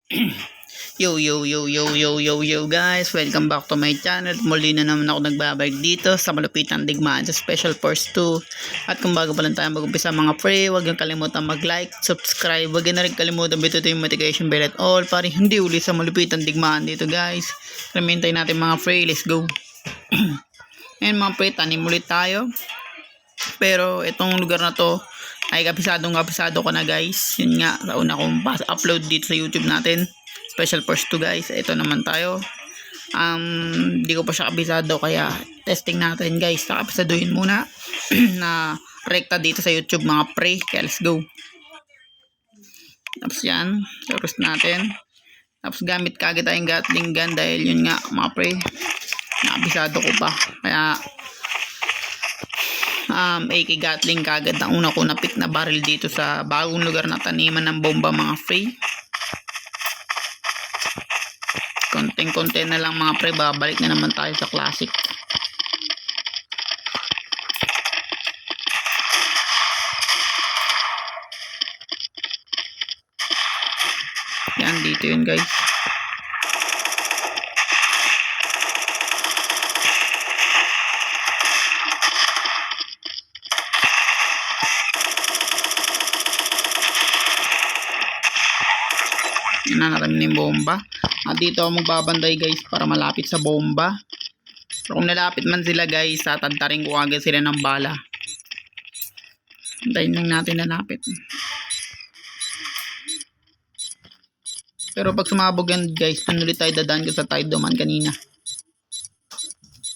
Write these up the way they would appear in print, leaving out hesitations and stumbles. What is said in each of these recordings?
Yo yo yo yo yo yo yo guys, welcome back to my channel. Muli na naman ako nagbabalik dito sa malupitang digmaan sa Special Force 2. At kung bago pa lang tayo mag-umpisa mga pre, huwag niyong kalimutan mag-like, subscribe, huwag na rin kalimutan bitutin yung notification bell at all para hindi uli sa malupitang digmaan dito guys. Kamintay natin mga pre, let's go. Ngayon mga pre, tanim ulit tayo. Pero itong lugar na to ay kapisado ko na guys. Yun nga, sa una kong upload dito sa YouTube natin, Special Force 2 guys. Ito naman tayo. Di ko pa siya kabisado kaya testing natin guys. Kakabisaduhin muna na rekta dito sa YouTube mga pre. Kaya let's go. Tapos yan, tapos natin. Tapos gamit kagad tayong Gatling gun dahil yun nga mga pre, nakabisado ko pa. Kaya AK Gatling kagad ang una ko na pick na barrel dito sa bagong lugar na taniman ng bomba mga pre. Konting-konti na lang mga pre, babalik na naman tayo sa classic. Yan, dito yun guys. Nanaramin yung bomba. At dito ako magbabanday guys para malapit sa bomba. Pero kung nalapit man sila guys, tatantarin ko agad sila ng bala. Hintayin lang natin nalapit. Pero pag sumabog yan guys, tunulit tayo dadaan ko sa tayo duman kanina.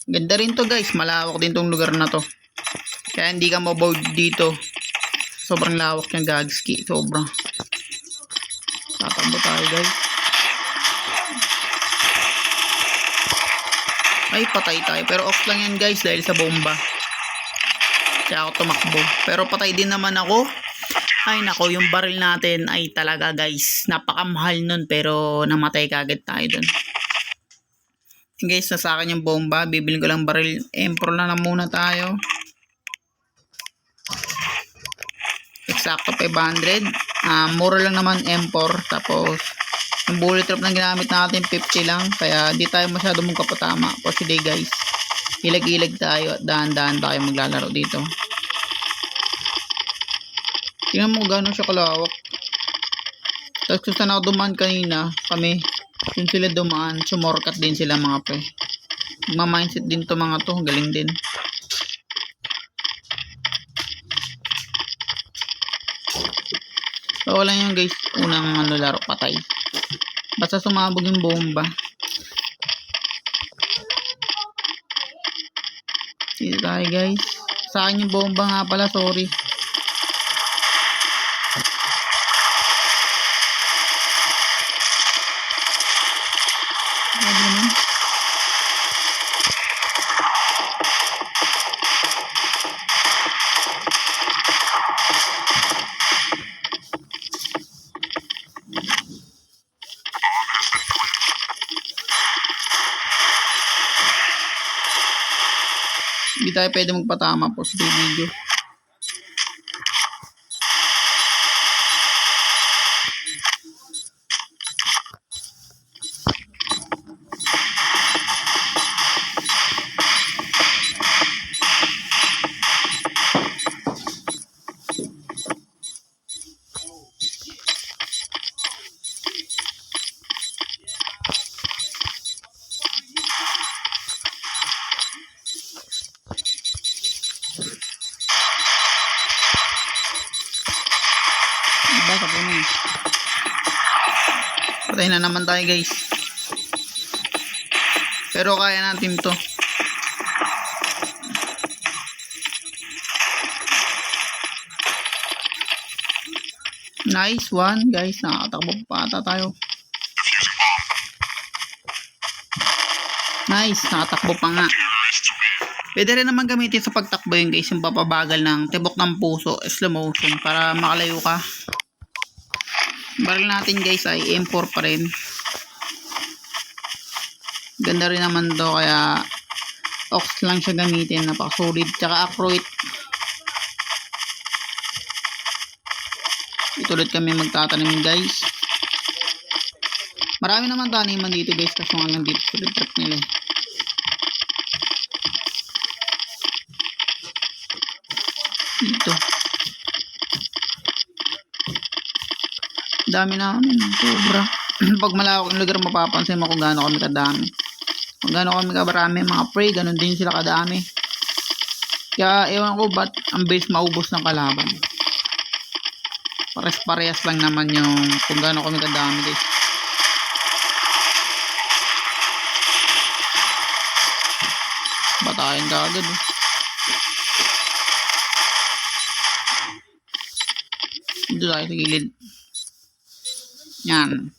Ganda rin to guys, malawak din tong lugar na to. Kaya hindi ka maboard dito. Sobrang lawak yung gagski, sobrang. Tatakbo tayo guys. Ay, patay tayo. Pero off lang yan guys dahil sa bomba. Kaya ako tumakbo. Pero patay din naman ako. Ay nako, yung baril natin ay talaga guys, napakamahal nun. Pero namatay kagad tayo dun. Guys, sa akin yung bomba. Bibilin ko lang baril. Emperor na muna tayo. Eksakto 500. Mura lang naman Emperor. Tapos yung bullet drop na ginamit natin 50 lang, kaya di tayo masyado magkapatama for today guys. Ilag-ilag tayo at dahan-dahan tayo maglalaro dito. Tingnan mo gano'n siya kalawak. Tapos kung saan ako dumaan kanina, kami kung sila dumaan, sumorkat din sila mga pre. Magma-mindset din to mga to, galing din. So wala yan guys, unang laro patay. Basta sumabog yung bomba. Dito tayo guys. Sa akin yung bomba nga pala, sorry. Hindi tayo pwede magpatama po sa video. Baka po na. Patay na naman tayo guys. Pero kaya natin to. Nice one guys. Nakakatakbo pa ata tayo. Nice. Nakatakbo pa nga. Pwede rin naman gamitin sa pagtakbo yung guys, yung papabagal ng tibok ng puso, slow motion para makalayo ka. Baril natin guys ay M4 pa rin. Ganda rin naman to, kaya ox lang siya gamitin, napaka-solid. Tsaka accurate. Ito ulit kami magtatanim guys. Marami naman taniman dito guys, kaso nga lang dito sa trip nila eh. Dito. Dami namin, sobra. Pag malawak yung lugar, mapapansin mo kung gaano kami kadami. Kung gaano kami kabarami, mga pre, ganun din sila kadami. Kaya ewan ko ba't ang base maubos ng kalaban. Pares-parehas lang naman yung kung gaano kami kadami guys. Batayin ka agad eh. Dito tayo sa gilid. Yan.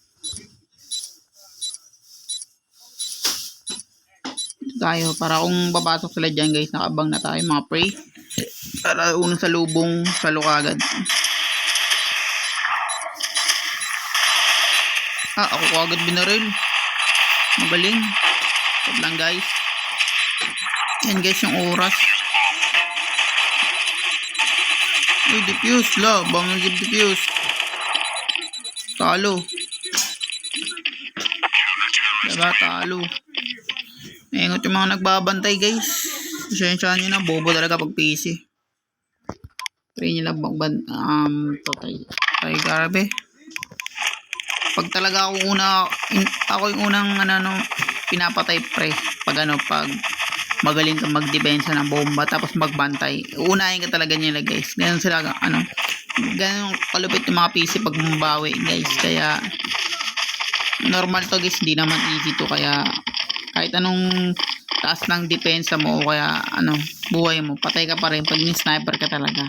Dito tayo. Para kung babasok sila dyan guys, nakabang na tayo mga pre. Para unang sa lubong, salo agad. Ako ko agad binaril. Magaling. Stop lang guys. Yan guys yung oras. Uy, diffuse la. Bangang give diffuse. Talo. Diba talo. Ingot yung mga nagbabantay guys. Pasensya nyo na. Bobo talaga pag PC. Try nyo lang patay. Patay grabe. Pag talaga ako yung unang pinapatay pre. Pag magaling ka magdepensa ng bomba tapos magbantay. Uunahin ka talaga nila guys. Ganun sila ganun kalupit yung mga PC pag mabawi guys. Kaya normal to guys, hindi naman easy to. Kaya kahit anong taas ng depensa mo o kaya buhay mo, patay ka pa rin pag ni-sniper ka talaga.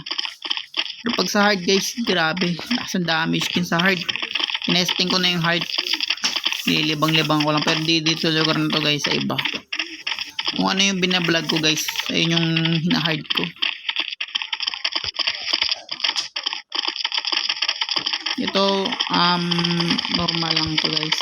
Pero pag sa hard guys, grabe. Ang damage din sa hard. Tinesting ko na yung hard. Nilibang-libang ko lang. Pero dito sa lugar na to guys, sa iba. Kung ano yung binablog ko guys, ayun yung hinahard ko. Ito normal lang to guys.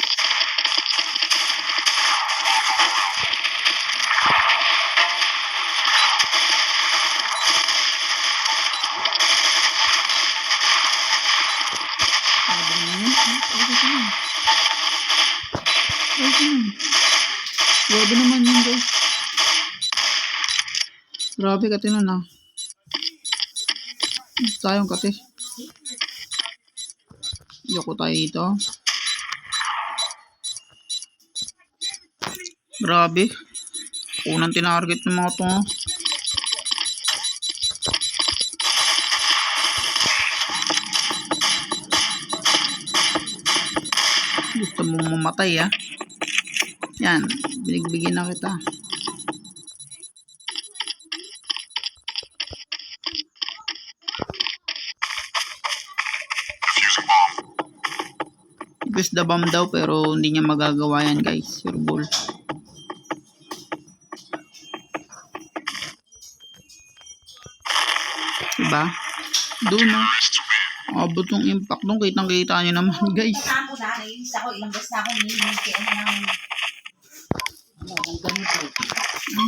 Grabe naman yun guys. Grabe kati nun ah. Tayong kati. Yoko tayo dito. Grabe. Unang tinarget ng mga to. Gusto mong mamatay ah. Yan. Binigbigyan na kita. Press the bomb daw pero hindi niya magagawa yan guys. Sure ball. Diba? Doon na. Abot yung impact doon. Kitang kita nyo naman guys.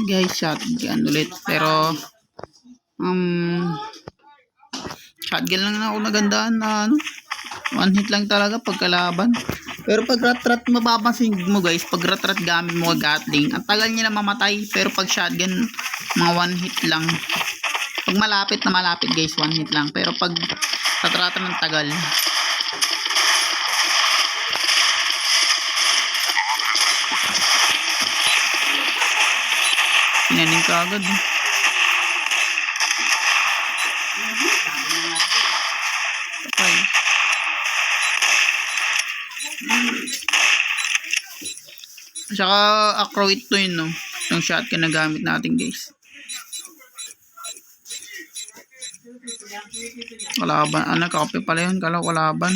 Guys, shotgun ulit. Pero shotgun lang na ako nagandaan na one hit lang talaga pagkalaban. Pero pag rat-rat, mapapansin mo guys, pag rat-rat gamit mo gatling, ang tagal niya na mamatay. Pero pag shotgun, mga one hit lang. Pag malapit na malapit guys, one hit lang. Pero pag rat-rat ng tagal. Pinaning ka agad. Okay. Saka accurate to yun, no? Yung shotgun na gamit natin, guys. Kalaban. Nagkakape pala yun. Kala kalaban.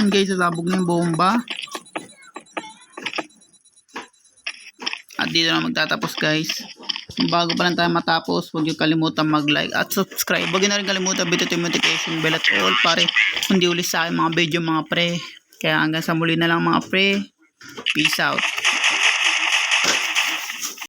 Guys, sasabog na yung bomba. At dito na magtatapos guys. Kung bago pa lang tayo matapos, huwag niyo kalimutan mag-like at subscribe. Huwag niyo na rin kalimutan bitutin yung notification bell at all pare. Hindi ulit sa akin mga video mga pre. Kaya hanggang sa muli na lang mga pre. Peace out.